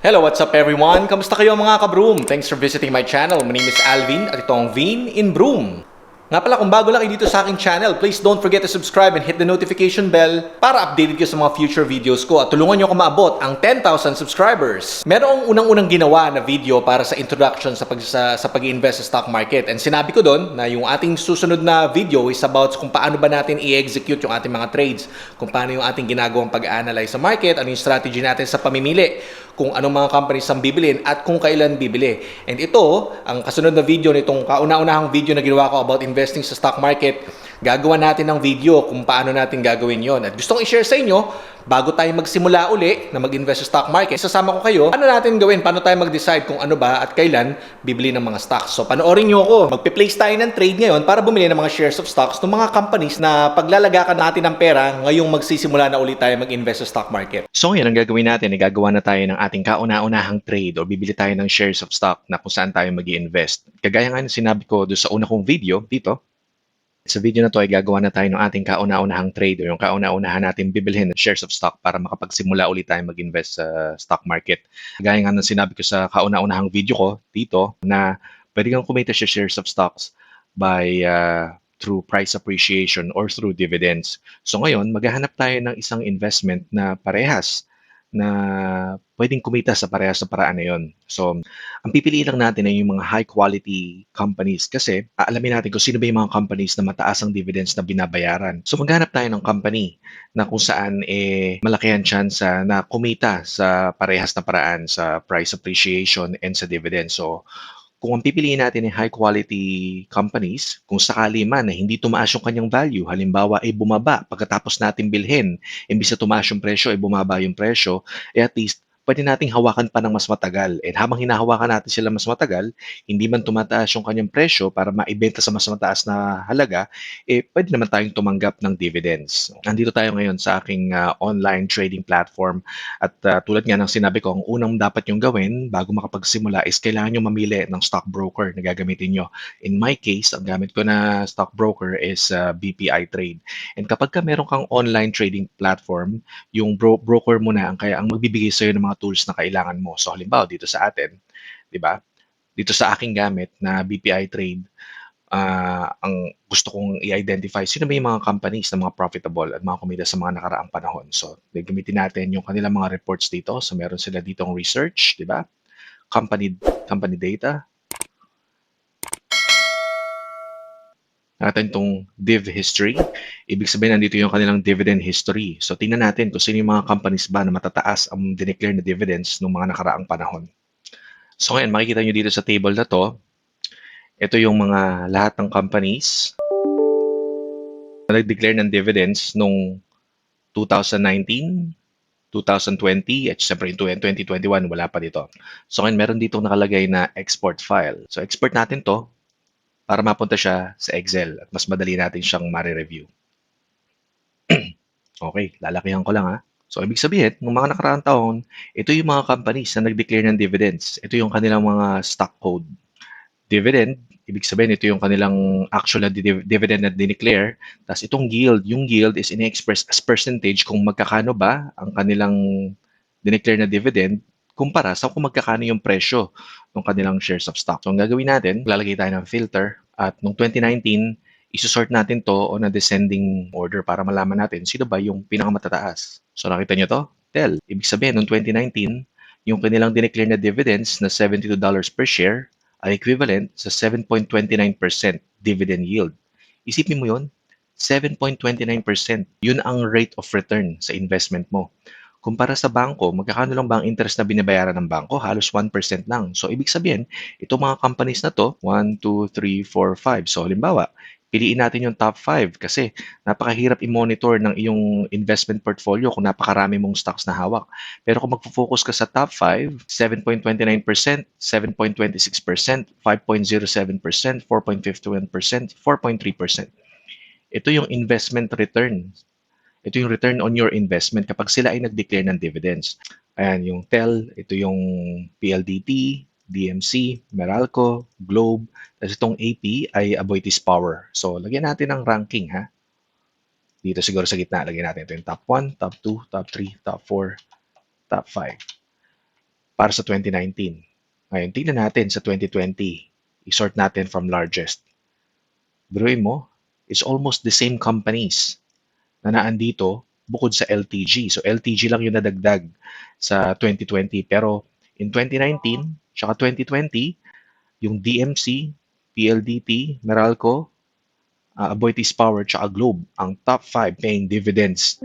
Hello, what's up everyone? Kamusta kayo mga ka-broom? Thanks for visiting my channel. My name is Alvin at ito ang Vin in Broom. Nga pala, kung bago lang kayo dito sa aking channel, please don't forget to subscribe and hit the notification bell para updated kayo sa mga future videos ko at tulungan nyo ako maabot ang 10,000 subscribers. Merong unang-unang ginawa na video para sa introduction sa pag-invest sa stock market. And sinabi ko doon na yung ating susunod na video is about kung paano ba natin i-execute yung ating mga trades, kung paano yung ating ginagawang pag-analyze sa market, ano yung strategy natin sa pamimili, kung anong mga companies ang bibilin at kung kailan bibili. And ito, ang kasunod na video nitong kauna-unahang video na ginawa ko about investing sa stock market, gagawa natin ng video kung paano natin gagawin yon. At gusto kong i-share sa inyo, bago tayo magsimula uli na mag-invest sa stock market, sasama ko kayo, ano natin gawin, paano tayo mag-decide kung ano ba at kailan bibili ng mga stocks. So panoorin nyo ako, magpe-place tayo ng trade ngayon para bumili ng mga shares of stocks ng mga companies na paglalagakan natin ng pera ngayong magsisimula na ulit tayo mag-invest sa stock market. So ngayon ang gagawin natin, gagawa na tayo ng ating kauna-unahang trade o bibili tayo ng shares of stock na kung saan tayo mag-i-invest. Kagaya nga ng sinabi ko doon sa una kong video dito, sa video na to ay gagawa na tayo ng ating kauna-unahang trade o yung kauna-unahan natin bibilhin ng shares of stock para makapagsimula ulit tayo mag-invest sa stock market. Gaya nga ng sinabi ko sa kauna-unahang video ko dito na pwede kang kumita sa shares of stocks by through price appreciation or through dividends. So ngayon, maghahanap tayo ng isang investment na parehas na pwedeng kumita sa parehas na paraan na yun. So, ang pipiliin lang natin ay yung mga high quality companies kasi aalamin natin kung sino ba yung mga companies na mataas ang dividends na binabayaran. So, maghanap tayo ng company na kung saan malaki ang chance na kumita sa parehas na paraan sa price appreciation and sa dividends. So, kung ang pipiliin natin ay high quality companies, kung sakali man na hindi tumaas yung kanyang value, halimbawa ay bumaba pagkatapos natin bilhin, imbis na tumaas yung presyo ay bumaba yung presyo, at least pwede nating hawakan pa ng mas matagal. And habang hinahawakan natin sila mas matagal, hindi man tumataas yung kanyang presyo para maibenta sa mas mataas na halaga, pwede naman tayong tumanggap ng dividends. Andito tayo ngayon sa aking online trading platform at tulad nga ng sinabi ko, ang unang dapat yung gawin bago makapagsimula is kailangan nyo mamili ng stockbroker na gagamitin nyo. In my case, ang gamit ko na stockbroker is BPI Trade. And kapag ka meron kang online trading platform, yung broker mo na ang magbibigay sa'yo ng mga tools na kailangan mo. So halimbawa dito sa atin, 'di ba? Dito sa aking gamit na BPI Trade, ang gusto kong i-identify sino ba yung mga companies na mga profitable at mga kumita sa mga nakaraang panahon. So, gagamitin natin yung kanilang mga reports dito. So, meron sila ditong research, 'di ba? Company data. Natin itong div history. Ibig sabihin, nandito yung kanilang dividend history. So, tingnan natin kung sino yung mga companies ba na matataas ang dineclare na dividends ng mga nakaraang panahon. So, ngayon, makikita nyo dito sa table na to, ito yung mga lahat ng companies na nag-declare ng dividends nung 2019, 2020, at syempre in 2021, wala pa dito. So, ngayon, meron dito nakalagay na export file. So, export natin to para mapunta siya sa Excel at mas madali natin siyang ma-review. Okay, lalakihan ko lang ha. So, ibig sabihin, ng mga nakaraang taon, ito yung mga companies na nag-declare ng dividends. Ito yung kanilang mga stock code. Dividend, ibig sabihin, ito yung kanilang actual na dividend na dineclare. Tapos itong yield, yung yield is in-express as percentage kung magkakano ba ang kanilang dineclare na dividend kumpara sa kung magkakano yung presyo ng kanilang shares of stock. So, ang gagawin natin, lalagay tayo ng filter at noong 2019, isusort natin to on a descending order para malaman natin sino ba yung pinakamatataas. So, nakita nyo to? Dell. Ibig sabihin, noong 2019, yung kanilang dineclare na dividends na $72 per share ay equivalent sa 7.29% dividend yield. Isipin mo yun, 7.29%. Yun ang rate of return sa investment mo. Kumpara sa bangko, magkakano lang ba ang interest na binabayaran ng bangko? Halos 1% lang. So, ibig sabihin, itong mga companies na to, 1, 2, 3, 4, 5. So, halimbawa, piliin natin yung top 5 kasi napakahirap i-monitor ng iyong investment portfolio kung napakarami mong stocks na hawak. Pero kung magfo-focus ka sa top 5, 7.29%, 7.26%, 5.07%, 4.51%, 4.3%. Ito yung investment return. Ito yung return on your investment kapag sila ay nag-declare ng dividends. Ayan, yung TEL, ito yung PLDT, DMC, Meralco, Globe, tapos itong AP ay Aboitiz Power. So, lagyan natin ng ranking ha. Dito siguro sa gitna, lagyan natin ito yung top 1, top 2, top 3, top 4, top 5. para sa 2019. Ngayon, tingnan natin sa 2020. I-sort natin from largest. Biruin mo, it's almost the same companies na naandito bukod sa LTG. So LTG lang yung nadagdag sa 2020. Pero in 2019, tsaka 2020, yung DMC, PLDT, Meralco, Aboitiz Power, tsaka Globe, ang top 5 paying dividends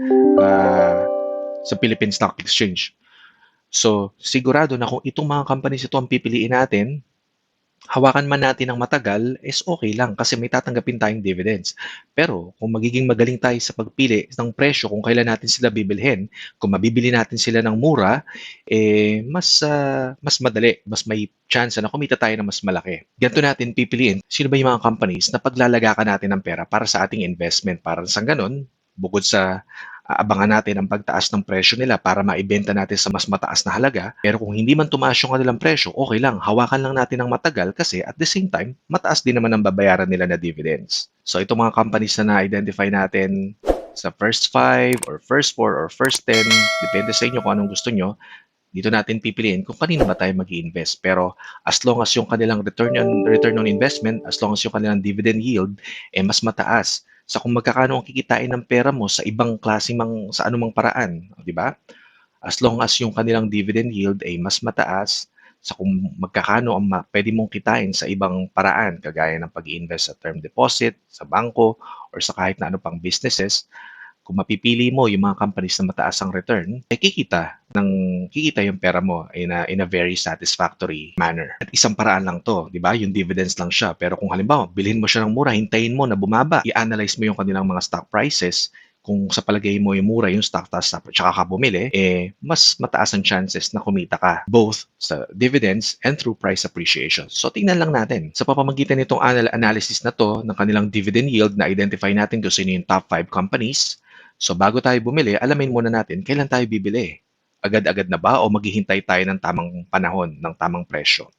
sa Philippine Stock Exchange. So, sigurado na kung itong mga companies ito ang pipiliin natin, hawakan man natin ng matagal, is okay lang kasi may tatanggapin tayong dividends. Pero kung magiging magaling tayo sa pagpili ng presyo, kung kailan natin sila bibilhin, kung mabibili natin sila ng mura, mas madali, mas may chance na kumita tayo ng mas malaki. Ganito natin pipiliin, sino ba yung mga companies na paglalagakan natin ng pera para sa ating investment. Para sa ganun, bukod sa abangan natin ang pagtaas ng presyo nila para maibenta natin sa mas mataas na halaga. Pero kung hindi man tumaas yung kanilang presyo, okay lang, hawakan lang natin ng matagal kasi at the same time, mataas din naman ang babayaran nila na dividends. So itong mga companies na na-identify natin sa first 5 or first 4 or first 10, depende sa inyo kung anong gusto nyo, dito natin pipiliin kung kanino ba tayo mag-i-invest. Pero as long as yung kanilang return on investment, as long as yung kanilang dividend yield, mas mataas sa kung magkakano ang kikitain ng pera mo sa ibang klase sa anumang paraan, di ba? As long as yung kanilang dividend yield ay mas mataas sa kung magkakano ang pwede mong kitain sa ibang paraan, kagaya ng pag-invest sa term deposit, sa bangko, or sa kahit na ano pang businesses, kung mapipili mo yung mga companies na mataas ang return, kikita yung pera mo in a very satisfactory manner. At isang paraan lang to, di ba? Yung dividends lang siya. Pero kung halimbawa, bilhin mo siya ng mura, hintayin mo na bumaba, i-analyze mo yung kanilang mga stock prices, kung sa palagay mo yung mura yung stock tsaka ka bumili, mas mataas ang chances na kumita ka both sa dividends and through price appreciation. So tingnan lang natin sa pamamagitan nitong analysis na to ng kanilang dividend yield, na identify natin kung sino yung top 5 companies. So bago tayo bumili, alamin muna natin kailan tayo bibili. Agad-agad na ba o maghihintay tayo ng tamang panahon, ng tamang presyo?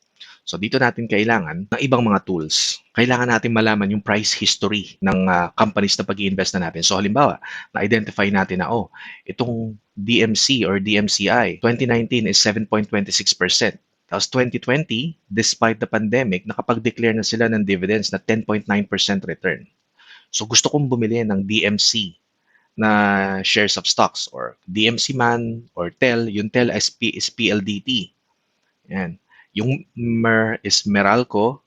So dito natin kailangan ng ibang mga tools. Kailangan natin malaman yung price history ng companies na pag-i-invest na natin. So halimbawa, na-identify natin na, itong DMC or DMCI, 2019 is 7.26%. Tapos 2020, despite the pandemic, nakapag-declare na sila ng dividends na 10.9% return. So gusto kong bumili ng DMC na shares of stocks, or DMC man or TEL. Yung TEL is PLDT. Yan. Yung MER is Meralco.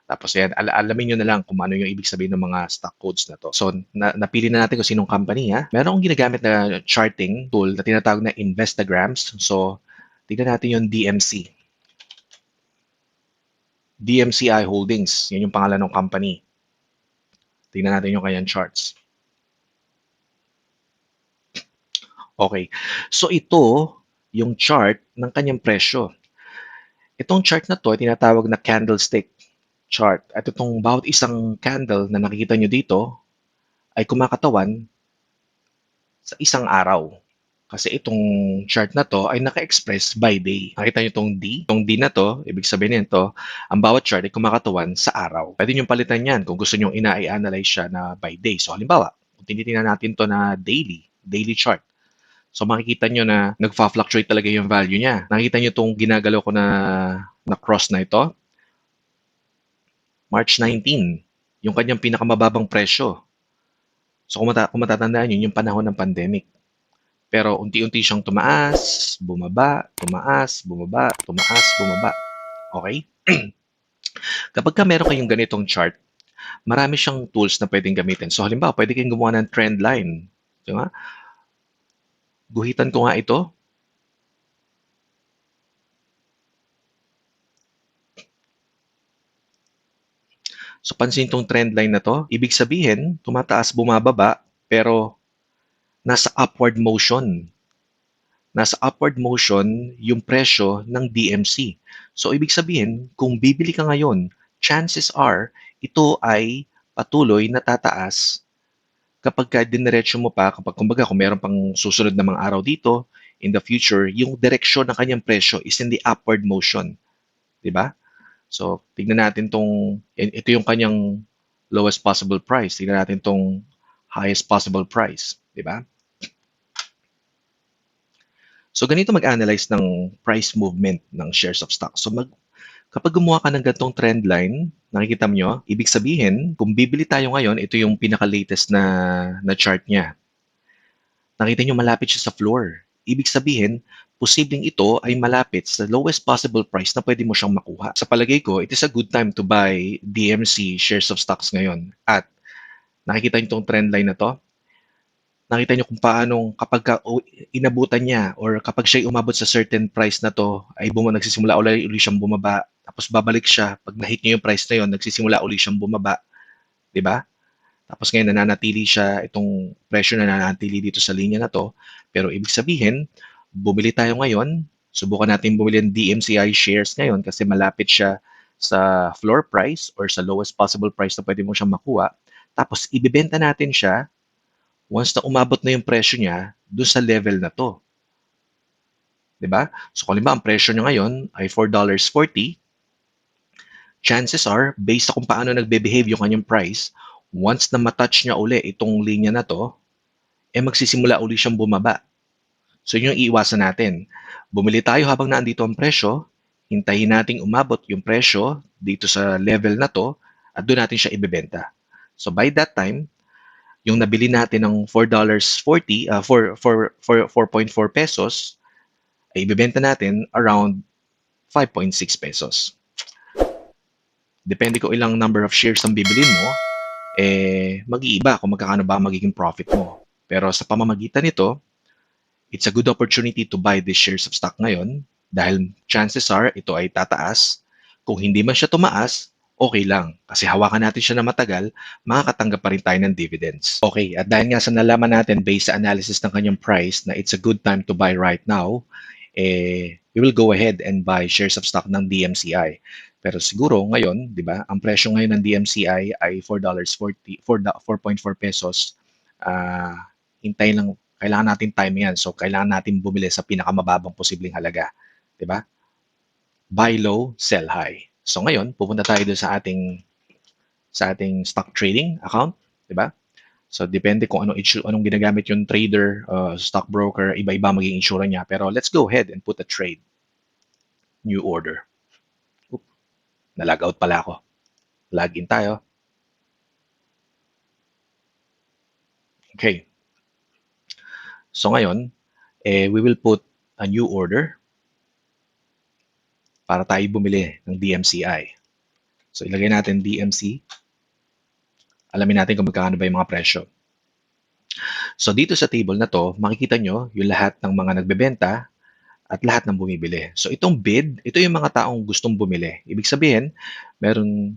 Tapos yan, alamin nyo na lang kung ano yung ibig sabihin ng mga stock codes na to. So, napili na natin kung sinong company. Meron akong ginagamit na charting tool na tinatawag na Investagrams. So, tignan natin yung DMC. DMCI Holdings. Yan yung pangalan ng company. Tignan natin yung kanyang charts. Okay. So, ito yung chart ng kanyang presyo. Itong chart na to, tinatawag na candlestick chart. At itong bawat isang candle na nakikita nyo dito ay kumakatawan sa isang araw. Kasi itong chart na to ay naka-express by day. Nakita nyo itong D? Itong D na to, ibig sabihin nito, ang bawat chart ay kumakatawan sa araw. Pwede nyo palitan yan kung gusto nyo ina-analyze siya na by day. So halimbawa, kung tinitingnan natin to na daily chart. So makikita nyo na nagfa-fluctuate talaga yung value niya. Nakita nyo itong ginagalaw ko na cross na ito. March 19, yung kanyang pinakamababang presyo. So kung matatandaan yun, yung panahon ng pandemic. Pero unti-unti siyang tumaas, bumaba, tumaas, bumaba, tumaas, bumaba. Okay? Kapag meron kayong ganitong chart, marami siyang tools na pwedeng gamitin. So halimbawa, pwede kayong gumawa ng trend line. Diba? Guhitan ko nga ito. So pansin tong trend line na to, ibig sabihin, tumataas, bumababa, pero nasa upward motion. Nasa upward motion yung presyo ng DMC. So ibig sabihin, kung bibili ka ngayon, chances are, ito ay patuloy na tataas kapag diniretso mo pa, kumbaga kung meron pang susunod na mga araw dito, in the future, yung direksyon ng kanyang presyo is in the upward motion. Diba? So, tignan natin ito yung kanyang lowest possible price. Tignan natin highest possible price. Diba? So ganito mag-analyze ng price movement ng shares of stock. So kapag gumawa ka ng ganitong trend line, nakikita mo nyo, ibig sabihin, kung bibili tayo ngayon, ito yung pinaka-latest na chart niya. Nakita nyo malapit siya sa floor. Ibig sabihin, posibleng ito ay malapit sa lowest possible price na pwede mo siyang makuha. Sa palagay ko, it is a good time to buy DMC shares of stocks ngayon. At nakikita nyo itong trend line na to, nakita nyo kung paano inabutan niya or kapag siya umabot sa certain price na to, ay nagsisimula uli siyang bumaba. Tapos babalik siya. Pag na-hit niya yung price na yun, nagsisimula uli siyang bumaba. 'Di ba? Tapos ngayon nananatili siya, itong presyo na nananatili dito sa linya na to. Pero ibig sabihin, bumili tayo ngayon, subukan natin bumili ng DMCI shares ngayon kasi malapit siya sa floor price or sa lowest possible price na pwede mo siyang makuha. Tapos ibibenta natin siya once na umabot na yung presyo niya doon sa level na to. 'Di ba? So kung halimbawa ang presyo niya ngayon ay $4.40, chances are, based sa kung paano nagbe-behave yung kanyang price, once na matouch niya uli itong linya na to, magsisimula uli siyang bumaba. So yun yung iiwasan natin. Bumili tayo habang naandito ang presyo, hintayin nating umabot yung presyo dito sa level na to, at doon natin siya ibebenta. So by that time, yung nabili natin ng $4.40, 4.4 pesos, ay ibebenta natin around 5.6 pesos. Depende kung ilang number of shares ang bibilin mo, mag-iiba kung magkano ba magiging profit mo. Pero sa pamamagitan nito, it's a good opportunity to buy these shares of stock ngayon dahil chances are ito ay tataas. Kung hindi man siya tumaas, okay lang. Kasi hawakan natin siya na matagal, makakatanggap pa rin tayo ng dividends. Okay, at dahil nga sa nalaman natin based sa analysis ng kanyang price na it's a good time to buy right now, we will go ahead and buy shares of stock ng DMCI. Pero siguro ngayon, 'di ba, ang presyo ngayon ng DMCI ay $4.40, 4.4 pesos. Hintay lang, kailangan natin time yan. So kailangan natin bumili sa pinakamababang posibleng halaga, 'di ba? Buy low, sell high. So ngayon, pupunta tayo doon sa ating stock trading account, 'di ba? So depende kung anong ginagamit yung trader, stockbroker, iba-iba maging insura niya. Pero let's go ahead and put a trade. New order. Nalag out pala ako. Login tayo. Okay. So ngayon, we will put a new order para tayo bumili ng DMCI. So ilagay natin DMC. Alamin natin kung magkano ba yung mga presyo. So dito sa table na to, makikita nyo yung lahat ng mga nagbebenta at lahat ng bumibili. So itong bid, ito yung mga taong gustong bumili. Ibig sabihin, merong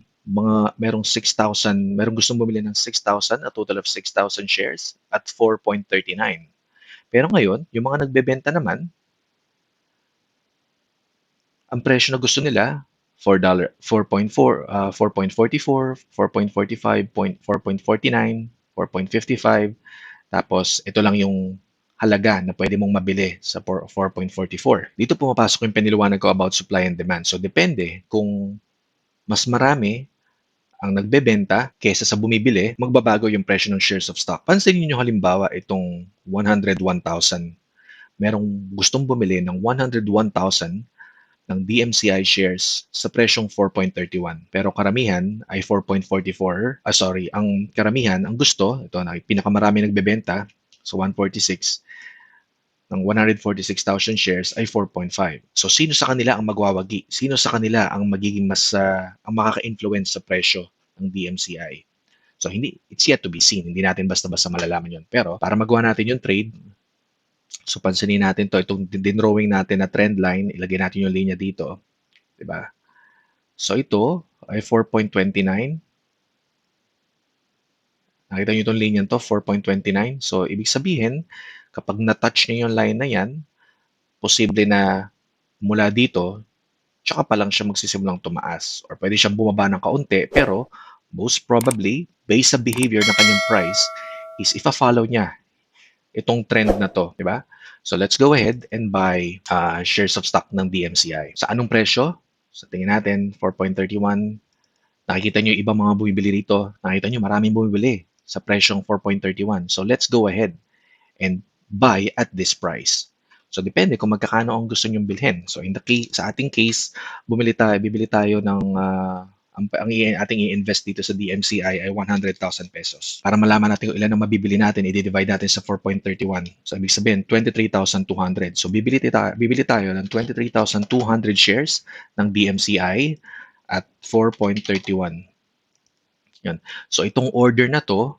6,000, merong gustong bumili ng 6,000, a total of 6,000 shares at 4.39. Pero ngayon, yung mga nagbebenta naman, ang presyo na gusto nila, $4, 4.4, 4.44, 4.45, 4.49, 4.55. Tapos, ito lang yung halaga na pwede mong mabili sa 4.44. Dito pumapasok yung piniliwanag ko about supply and demand. So, depende kung mas marami ang nagbebenta kesa sa bumibili, magbabago yung presyo ng shares of stock. Pansinin nyo halimbawa itong 101,000. Merong gustong bumili ng 101,000 ng DMCI shares sa presyong 4.31. Pero karamihan ay 4.44. Ang karamihan, ang gusto, ito na, pinakamarami nagbebenta, so 146, ng 146,000 shares ay 4.5. So sino sa kanila ang magwawagi? Sino sa kanila ang magiging ang makaka-influence sa presyo ng DMCI? So it's yet to be seen. Hindi natin basta-basta malalaman yun. Pero para magawa natin yung trade, so pansinin natin to, itong dinrawing natin na trend line, ilagay natin yung linya dito, 'di ba? So ito ay 4.29. Nakita niyo itong linya to, 4.29. So ibig sabihin, kapag na-touch niyo yung line na yan, posible na mula dito, tsaka pa lang siya magsisimulang tumaas. Or pwede siyang bumaba ng kaunti, pero most probably, based sa behavior ng kanyang price, is if-follow niya itong trend na to, di ba? So let's go ahead and buy shares of stock ng DMCI. Sa anong presyo? So tingin natin, 4.31. Nakikita nyo yung ibang mga bumibili rito. Nakikita nyo maraming bumibili sa presyong 4.31. So let's go ahead and buy at this price. So depende kung magkakano ang gusto niyong bilhin. So in the case, sa ating case, bibili tayo ng ating i-invest dito sa DMCI ay 100,000 pesos. Para malaman natin kung ilan ang mabibili natin, i-divide natin sa 4.31. So ibig sabihin 23,200. So bibili tayo ng 23,200 shares ng DMCI at 4.31. Yan. So itong order na to,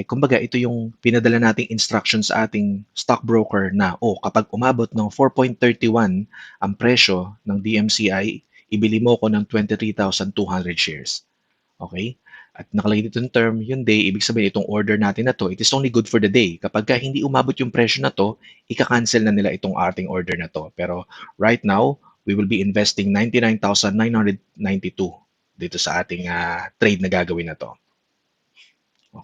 kumbaga ito yung pinadala nating instructions sa ating stockbroker na, kapag umabot ng 4.31 ang presyo ng DMCI, ibili mo ko ng 23,200 shares. Okay? At nakalagay dito yung term, yung day, ibig sabihin itong order natin na to, it is only good for the day. Kapag hindi umabot yung presyo na to, ika-cancel na nila itong ating order na to. Pero right now, we will be investing 99,992 dito sa ating trade na gagawin na to.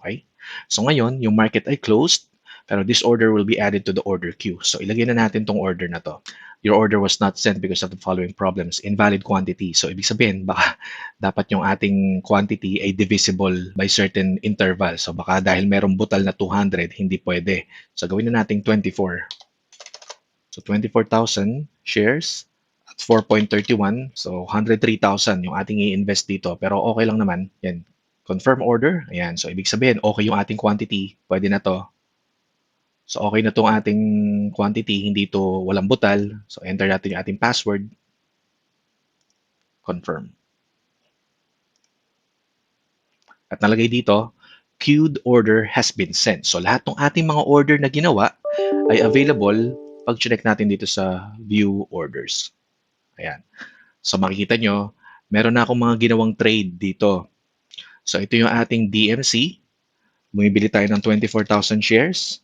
Okay? So ngayon, yung market ay closed, pero this order will be added to the order queue. So ilagay na natin tong order na to. Your order was not sent because of the following problems. Invalid quantity. So ibig sabihin, baka dapat yung ating quantity ay divisible by certain interval. So baka dahil merong butal na 200, hindi pwede. So gawin na natin 24. So 24,000 shares at 4.31. So 103,000 yung ating i-invest dito. Pero okay lang naman. Yan. Confirm order. Ayan. So, ibig sabihin, okay yung ating quantity. Pwede na to. So, okay na itong ating quantity. Hindi to walang butal. So, enter natin yung ating password. Confirm. At nalagay dito, queued order has been sent. So, lahat ng ating mga order na ginawa ay available pag check natin dito sa view orders. Ayan. So, makikita nyo, meron na akong mga ginawang trade dito. So, ito yung ating DMC. Bumibili tayo ng 24,000 shares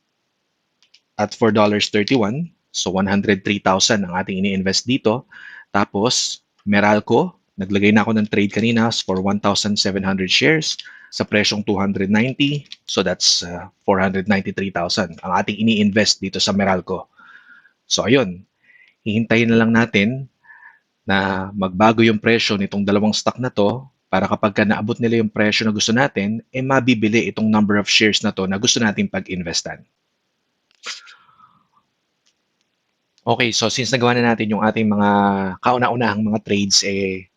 at $4.31. So, 103,000 ang ating ini-invest dito. Tapos, Meralco, naglagay na ako ng trade kanina for 1,700 shares sa presyong 290. So, that's 493,000 ang ating ini-invest dito sa Meralco. So, ayun. Hihintayin na lang natin na magbago yung presyo nitong dalawang stock na to para kapag naabot nila yung presyo na gusto natin, mabibili itong number of shares na to na gusto natin pag-investan. Okay, so since nagawa na natin yung ating mga kauna-unahang mga trades,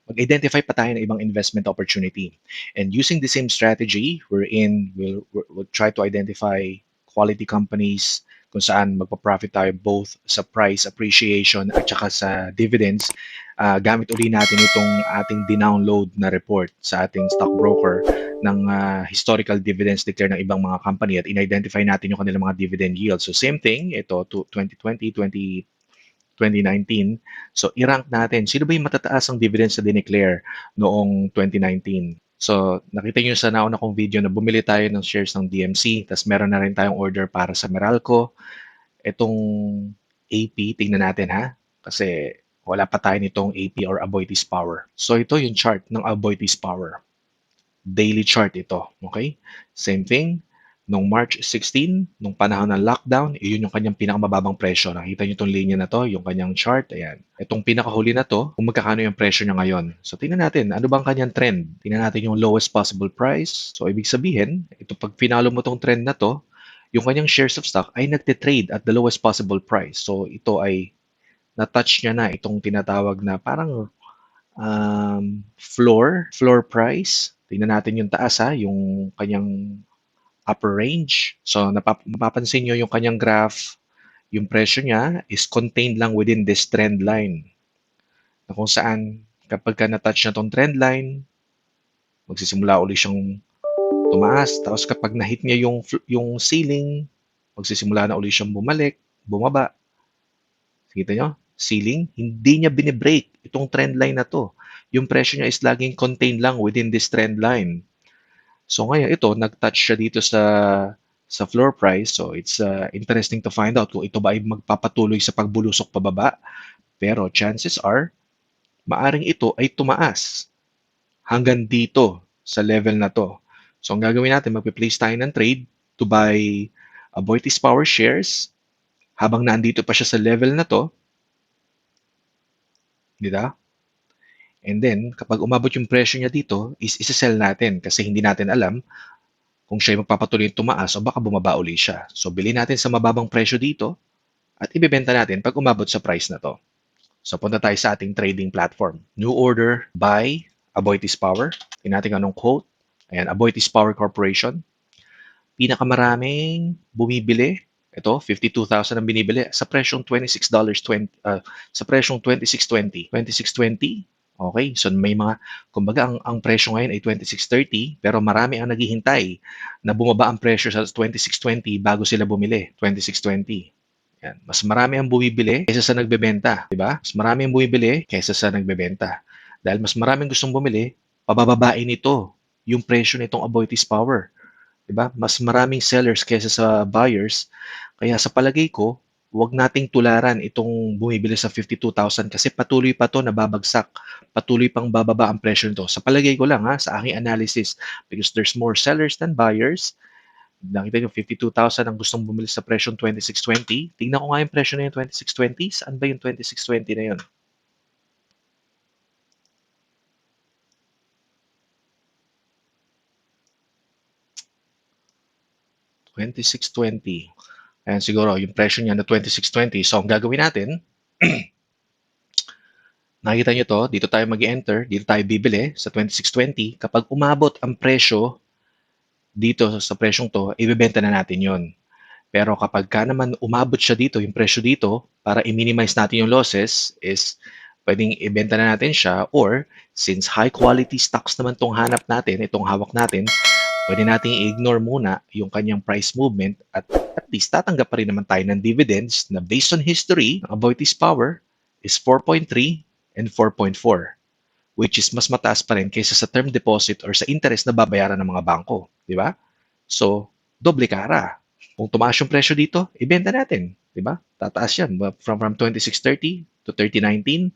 mag-identify pa tayo ng ibang investment opportunity. And using the same strategy, we'll try to identify quality companies kung saan magpa-profit tayo both sa price appreciation at saka sa dividends. Gamit uli natin itong ating dinownload na report sa ating stockbroker ng historical dividends declared ng ibang mga company at in-identify natin yung kanilang mga dividend yield. So same thing, ito 2020, 2019. So i-rank natin, sino ba yung matataas ang dividends na dineclare noong 2019? So nakita nyo sa nauna kong video na bumili tayo ng shares ng DMC, tapos meron na rin tayong order para sa Meralco. Itong AP, tingnan natin ha, kasi wala pa tayo nitong AP or Aboitiz Power. So ito yung chart ng Aboitiz Power. Daily chart ito, okay? Same thing, nung March 16, nung panahon ng lockdown, iyon yung kanyang pinakamababang presyo. Nakita nyo itong linya na to, yung kanyang chart, ayan. Itong pinakahuli na to, kung magkakano yung presyo niya ngayon. So tingnan natin, ano bang kanyang trend? Tingnan natin yung lowest possible price. So ibig sabihin, ito pag finalo mo tong trend na to, yung kanyang shares of stock ay nagte-trade at the lowest possible price. So ito ay na-touch niya na itong tinatawag na parang floor price. Tingnan natin yung taas ha, yung kanyang upper range. So mapapansin nyo yung kanyang graph, yung presyo niya is contained lang within this trend line. Na kung saan kapag na-touch na tong trend line, magsisimula uli siyang tumaas. Tapos kapag na-hit niya yung ceiling, magsisimula na uli siyang bumaba. Kita nyo? Ceiling, hindi niya binibreak itong trend line na to. Yung presyo niya is laging contained lang within this trend line. So ngayon ito, nag-touch siya dito sa floor price. So it's interesting to find out kung ito ba ay magpapatuloy sa pagbulusok pababa. Pero chances are, maaring ito ay tumaas hanggang dito sa level na to. So ang gagawin natin, magpe-place tayo ng trade to buy Aboitiz Power shares habang naandito pa siya sa level na to. Diba? And then, kapag umabot yung presyo niya dito, is isa-sell natin kasi hindi natin alam kung siya magpapatuloy tumaas o baka bumaba uli siya. So, bilhin natin sa mababang presyo dito at ibebenta natin pag umabot sa price na to. So punta tayo sa ating trading platform. New order by Aboitiz Power. Tingnan natin anong quote. Ayan, Aboitiz Power Corporation. Pinakamaraming bumibili. Ito, 52,000 ang binibili sa presyong $26.20 sa presyong 26.20. 26.20. Okay, so may mga kumbaga ang presyo ngayon ay 26.30 pero marami ang naghihintay na bumaba ang presyo sa 26.20 bago sila bumili, 26.20. Yan, mas marami ang bumibili kaysa sa nagbebenta, di ba? Mas marami ang bumibili kaysa sa nagbebenta. Dahil mas maraming gustong bumili, pabababain nito yung presyo nitong Aboitiz Power. Diba? Mas maraming sellers kaysa sa buyers. Kaya sa palagay ko, huwag nating tularan itong bumibili sa 52,000 kasi patuloy pa to nababagsak. Patuloy pang bababa ang presyo nito. Sa palagay ko lang sa aking analysis, because there's more sellers than buyers. Nakita nyo, 52,000 ang gustong bumili sa presyong 26.20. Tingnan ko nga yung presyo na yung 26.20. Saan ba yung 26.20 na yun? $26.20. Ayan, siguro, yung presyo niya na $26.20. So, ang gagawin natin, nakita nyo to, dito tayo mag-enter, dito tayo bibili sa 26.20. Kapag umabot ang presyo dito sa presyong to, ibebenta na natin yon. Pero kapag ka naman umabot siya dito, yung presyo dito, para i-minimize natin yung losses, is pwedeng ibenta na natin siya, or since high quality stocks naman tong hanap natin, itong hawak natin, pwede natin i-ignore muna yung kanyang price movement at least tatanggap pa rin naman tayo ng dividends na based on history, ang Aboitiz Power is 4.3 and 4.4, which is mas mataas pa rin kaysa sa term deposit or sa interest na babayaran ng mga bangko. Di ba? So, doble kara. Kung tumaas yung presyo dito, ibenta natin. Di ba? Tataas yan. From 26.30 to 30.19,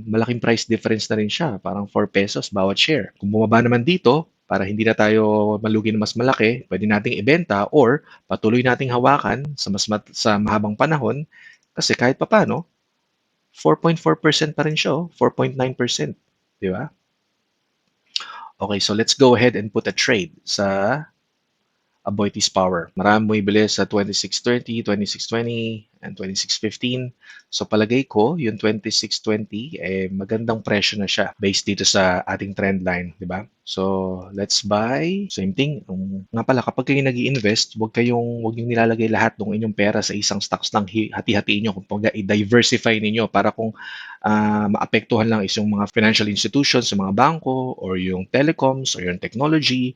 malaking price difference na rin siya. Parang 4 pesos bawat share. Kung bumaba naman dito, para hindi na tayo malugi na mas malaki, pwede nating ibenta or patuloy nating hawakan sa mahabang panahon kasi kahit papano, 4.4% pa rin siya, 4.9%. Di ba? Okay, so let's go ahead and put a trade sa Aboitiz Power. Marami bumibili sa 26.30, 26.20, and 26.15. So palagay ko, yung 26.20, magandang presyo na siya based dito sa ating trend line, di ba? So let's buy. Same thing. Nga pala, kapag kayo nag-i-invest, huwag niyong nilalagay lahat ng inyong pera sa isang stocks lang. Hati-hatiin nyo. Kung i-diversify ninyo para kung maapektuhan lang is yung mga financial institutions, yung mga bangko, or yung telecoms, or yung technology,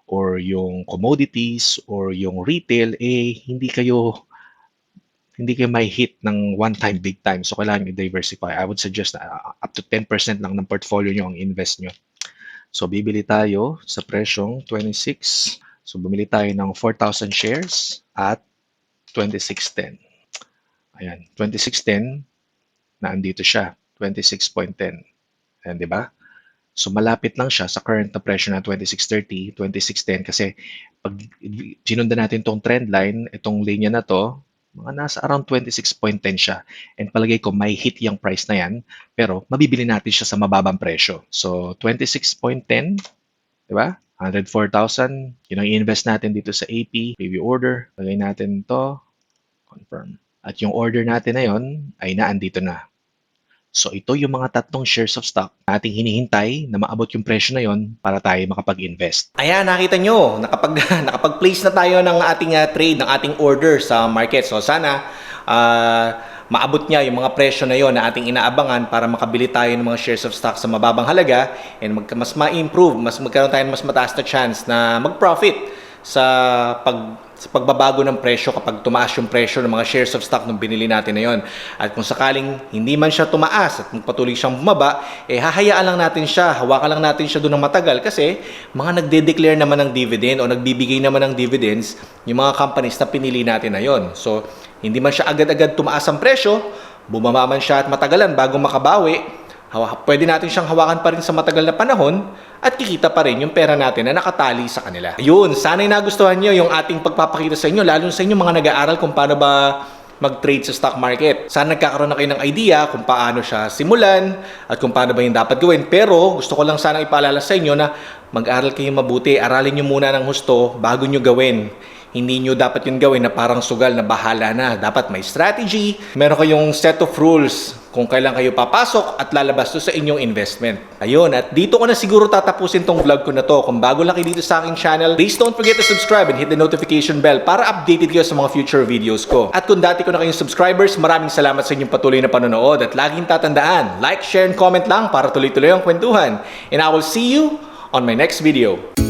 or yung commodities, or yung retail, hindi kayo may hit ng one time, big time. So, kailangan i-diversify. I would suggest na up to 10% lang ng portfolio nyo ang invest nyo. So, bibili tayo sa presyong 26. So, bumili tayo ng 4,000 shares at 26.10. Ayan, 26.10 na andito siya. 26.10. Ayan, di ba? So, malapit lang siya sa current na presyo na 26.30, 26.10 kasi pag sinundan natin itong trend line, itong linya na to, mga nasa around 26.10 siya. And palagay ko, may hit yung price na yan, pero mabibili natin siya sa mababang presyo. So, 26.10, di ba? 104,000. Yun ang i-invest natin dito sa AP, preview order. Lagay natin to, confirm. At yung order natin na yun ay naandito na. So ito yung mga tatlong shares of stock na ating hinihintay na maabot yung presyo na yon para tayo makapag-invest. Ayan, nakita nyo, nakapag-place na tayo ng ating trade, ng ating order sa market. So sana maabot niya yung mga presyo na yon na ating inaabangan para makabili tayo ng mga shares of stock sa mababang halaga and mas ma-improve, magkaroon tayo ng mas mataas na chance na mag-profit sa pagbabago ng presyo kapag tumaas yung presyo ng mga shares of stock nung binili natin na yon. At kung sakaling hindi man siya tumaas at magpatuloy siyang bumaba, hahayaan lang natin siya, hawakan lang natin siya doon ng matagal kasi mga nagde-declare naman ng dividend o nagbibigay naman ng dividends yung mga companies na pinili natin na yon. So, hindi man siya agad-agad tumaas ang presyo, bumaba man siya at matagalan bago makabawi, pwede natin siyang hawakan pa rin sa matagal na panahon at kikita pa rin yung pera natin na nakatali sa kanila. Ayun, sana'y nagustuhan nyo yung ating pagpapakita sa inyo, lalo sa inyo mga nag-aaral kung paano ba mag-trade sa stock market. Sana nagkakaroon na kayo ng idea kung paano siya simulan at kung paano ba yung dapat gawin. Pero gusto ko lang sana ipaalala sa inyo na mag-aral kayo mabuti. Aralin nyo muna ng husto bago nyo gawin Hindi nyo dapat yun gawin na parang sugal na bahala na. Dapat may strategy, meron kayong set of rules kung kailan kayo papasok at lalabas to sa inyong investment. Ayun, at dito ko na siguro tatapusin tong vlog ko na to. Kung bago lang kayo dito sa aking channel, please don't forget to subscribe and hit the notification bell para updated kayo sa mga future videos ko. At kung dati ko na kayong subscribers, maraming salamat sa inyong patuloy na panonood at laging tatandaan, like, share, and comment lang para tuloy-tuloy ang kwentuhan. And I will see you on my next video.